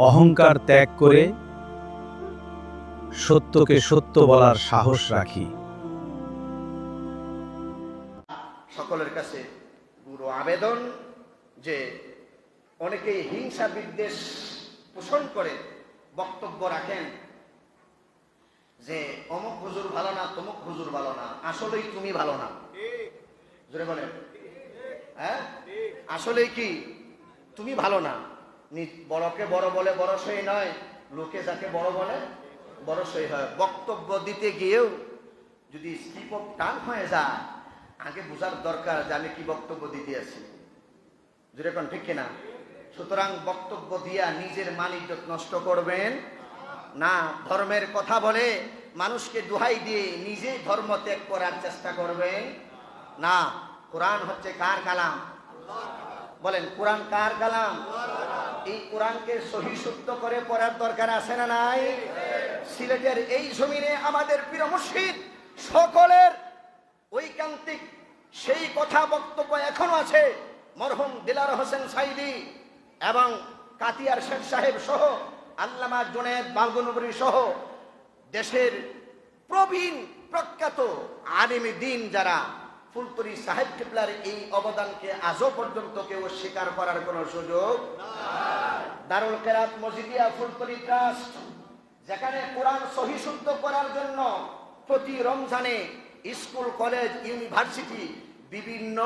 অহংকার ত্যাগ করে সত্যকে সত্য বলার সাহস রাখি। সকলের কাছে পুরো আবেদন যে অনেকেই হিংসা বিদ্বেষ পোষণ করে বক্তব্য রাখেন যে অমুক হুজুর ভালো না, তমুক হুজুর ভালো না, আসলেই তুমি ভালো না। জোরে বলেন, হ্যাঁ আসলেই কি তুমি ভালো না? বড়কে বড় বলে বড় সই নয়, লোকে যাকে বড় বলে বড় সই হয়। বক্তব্য দিতে গিয়েও যদি স্লিপ অফ টাং হয়ে যায়, আগে বোঝার দরকার যে আমি কি বক্তব্য দিতে আছি। যেরকম ঠিক কিনা? সুতরাং বক্তব্য দিয়া নিজের মান ইজ্জত নষ্ট করবেন না। ধর্মের কথা বলে মানুষকে দোহাই দিয়ে নিজে ধর্ম ত্যাগ করার চেষ্টা করবেন না। কোরআন হচ্ছে কার কালাম? বলেন, কোরআন কার কালাম? এই কোরআনকে সহি শুদ্ধ করে পড়ার দরকার আছে না নাই? সিলেটের এই জমিনে আমাদের প্রিয় মুর্শিদ সকলের ঐকান্তিক সেই কথা বক্তব্য এখনো আছে। মরহুম দিলার হোসেন সাইদি এবং কাতিয়ার শেখ সাহেব সহ, আল্লামা জুনেদ বালগনবরী সহ দেশের প্রবীণ প্রখ্যাত আলিমে দ্বীন যারা ফুলতলি সাহেব কিবলার এই অবদানকে আজও পর্যন্ত কেউ স্বীকার করার কোনো সুযোগ নাই। দারুল কেরাত মসজিদিয়া ফুলতলি ট্রাস্ট, যেখানে কোরআন সহি শুদ্ধ করার জন্য প্রতি রমজানে স্কুল, কলেজ, ইউনিভার্সিটি, বিভিন্ন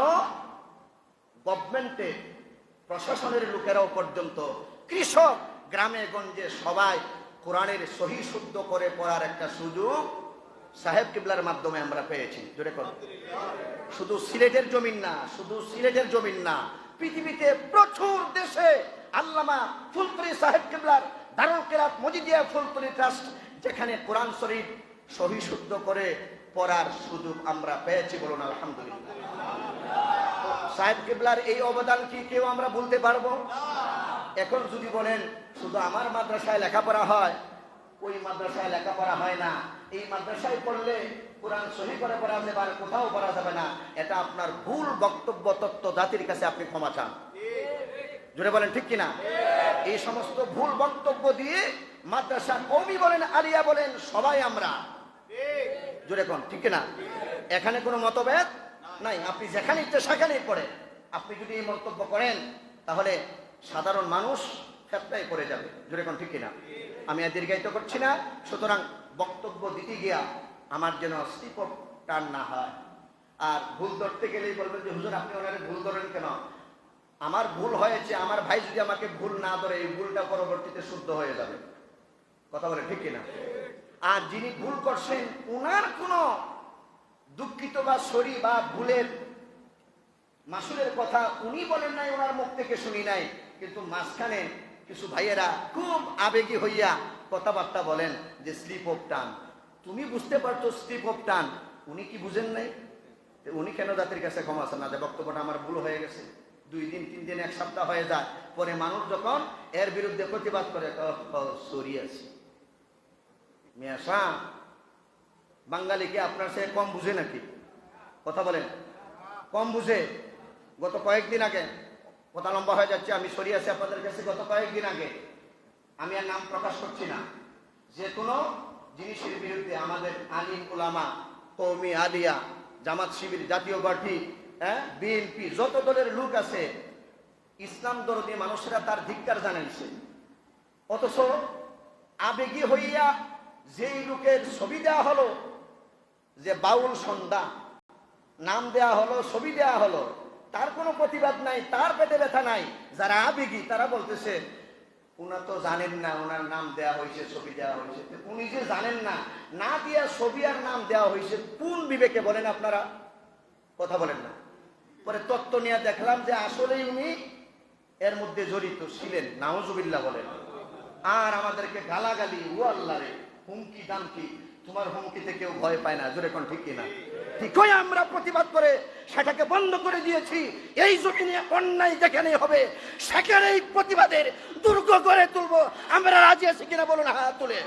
গভর্নমেন্টের প্রশাসনের লোকেরাও পর্যন্ত, কৃষক, গ্রামে গঞ্জে সবাই কোরআনের সহি শুদ্ধ করে পড়ার একটা সুযোগ সাহেব কিবলার মাধ্যমে আমরা পেয়েছি। জোরে করো। শুধু সিলেটের জমিন না, শুধু সিলেটের জমিন না, পৃথিবীতে প্রচুর দেশে আল্লামা ফুলতলি সাহেব কিবলার দারুল কেরাত মসজিদিয়া ফুলতলি ট্রাস্ট, যেখানে কোরআন শরীফ সহি শুদ্ধ করে পড়ার সুযোগ আমরা পেয়েছি। বলুন আলহামদুলিল্লাহ। সাহেব কিবলার এই অবদান কি কেউ আমরা বলতে পারবো? এখন যদি বলেন শুধু আমার মাদ্রাসায় লেখাপড়া হয়, ওই মাদ্রাসায় লেখাপড়া হয় না, এই মাদ্রাসায় পড়লে কোরআন সহি করে পড়া যাবে আর কোথাও পড়া যাবে না, এটা আপনার ভুল বক্তব্য। তত্ত্ব জাতির কাছে আপনি ক্ষমা চান। জোরে বলেন ঠিক কিনা? এই সমস্ত ভুল বক্তব্য দিয়ে মাদ্রাসা, কওমি বলেন, আলিয়া বলেন, সবাই আমরা। জোরে কোন ঠিক কিনা? এখানে কোনো মতভেদ নাই। আপনি যেখানে ইচ্ছে সেখানেই পড়েন। আপনি যদি এই মন্তব্য করেন তাহলে সাধারণ মানুষ ফেতনায় পড়ে যাবে। জোরে কোন ঠিক কিনা? আমি আর দীর্ঘায়িত করছি না। সুতরাং বক্তব্য দিতে গিয়া আমার যেন স্লিপ অফ টার্ন না হয়। আর ভুল ধরতে গেলেই বলবেন যে হুজুর আপনি ওনারে ভুল ধরেন কেন? আমার ভুল হয়েছে, আমার ভাই যদি আমাকে ভুল না ধরে, এই ভুলটা পরবর্তীতে শুদ্ধ হয়ে যাবে। কথা বলে ঠিক কিনা? আর যিনি ভুল করছেন উনার কোনো দুঃখিত বা সরি বা ভুলের মাসুলের কথা উনি বলেন নাই, ওনার মুখ থেকে শুনি নাই, কিন্তু মাঝখানে কিছু ভাইয়েরা খুব আবেগী হইয়া কথাবার্তা বলেন যে স্লিপ অফ টান। তুমি বুঝতে পারছো স্লিপ অফ টান, উনি কি বুঝেন নাই? উনি কেন জাতির কাছে ক্ষমা চান না যে বক্তব্যটা আমার ভুল হয়ে গেছে? 2 দিন 3 দিন 1 সপ্তাহ হয়ে যায়, পরে মানুষ যখন এর বিরুদ্ধে প্রতিবাদ করে, সরি আছি। মিয়া শাহ, বাঙালি কি আপনার সে কম বুঝে নাকি? কথা বলেন, কম বুঝে? গত কয়েকদিন আগে, কথা লম্বা হয়ে যাচ্ছে, আমি সরি আছি আপনাদের কাছে, গত কয়েকদিন আগে, আমি আর নাম প্রকাশ করছি না, যে কোনো জিনিসের বিরুদ্ধে আমাদের আলিম উলামা, কওমি, আলিয়া, জামাত শিবির, জাতীয় পার্টি, বিএনপি, যত দলের লোক আছে, ইসলাম দরদি মানুষেরা তার ধিক্কার জানাইছে। অথচ আবেগী হইয়া যেই লোকের ছবি দেওয়া হলো, যে বাউল সন্ধ্যা নাম দেয়া হলো, ছবি দেয়া হলো, তার কোনো প্রতিবাদ নাই, তার পেটে ব্যথা নাই। যারা আবেগী তারা বলতেছে উনার তো জানেন না ওনার নাম দেয়া হয়েছে, ছবি দেওয়া হয়েছে। উনি যে জানেন না, না দিয়া ছবি আর নাম দেওয়া হয়েছে, কোন বিবেকে বলেন আপনারা? কথা বলেন না। পরে তত্ত্ব নিয়ে দেখলাম যে আসলেই উনি এর মধ্যে জড়িত ছিলেন। নাউজুবিল্লাহ বলেন। আর আমাদেরকে গালাগালি, ও আল্লাহ রে, হুমকি দামকি। তোমার হুমকিতে কেউ ভয় পায় না। জোরে কোন ঠিক কিনা? ঠিকই আমরা প্রতিবাদ করে সেটাকে বন্ধ করে দিয়েছি। এই জমিনে অন্যায় যেখানেই হবে সেখানেই প্রতিবাদের দুর্গ করে তুলবো। আমরা রাজি আছি কিনা বলুন হাত তুলে।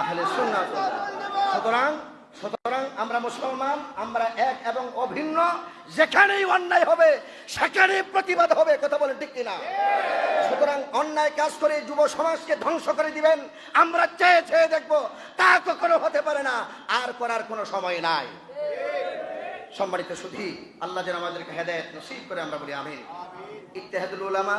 আহলে সুন্নাত সুতরাং সুতরাং আমরা মুসলমান, আমরা এক এবং অভিন্ন। যেখানেই অন্যায় হবে সেখানেই প্রতিবাদ হবে, কথা বলেন ঠিক কিনা? সুতরাং অন্যায় কাজ করে যুব সমাজকে ধ্বংস করে দিবেন আমরা চেয়ে চেয়ে দেখবো, তা কখনো হতে পারে না, আর করার কোনো সময় নাই। সম্মানিত সুধী, আল্লাহ যেন আমাদেরকে হেদায়েত নসিব করে, আমরা বলি আমিন। ইত্তেহাদুল উলামা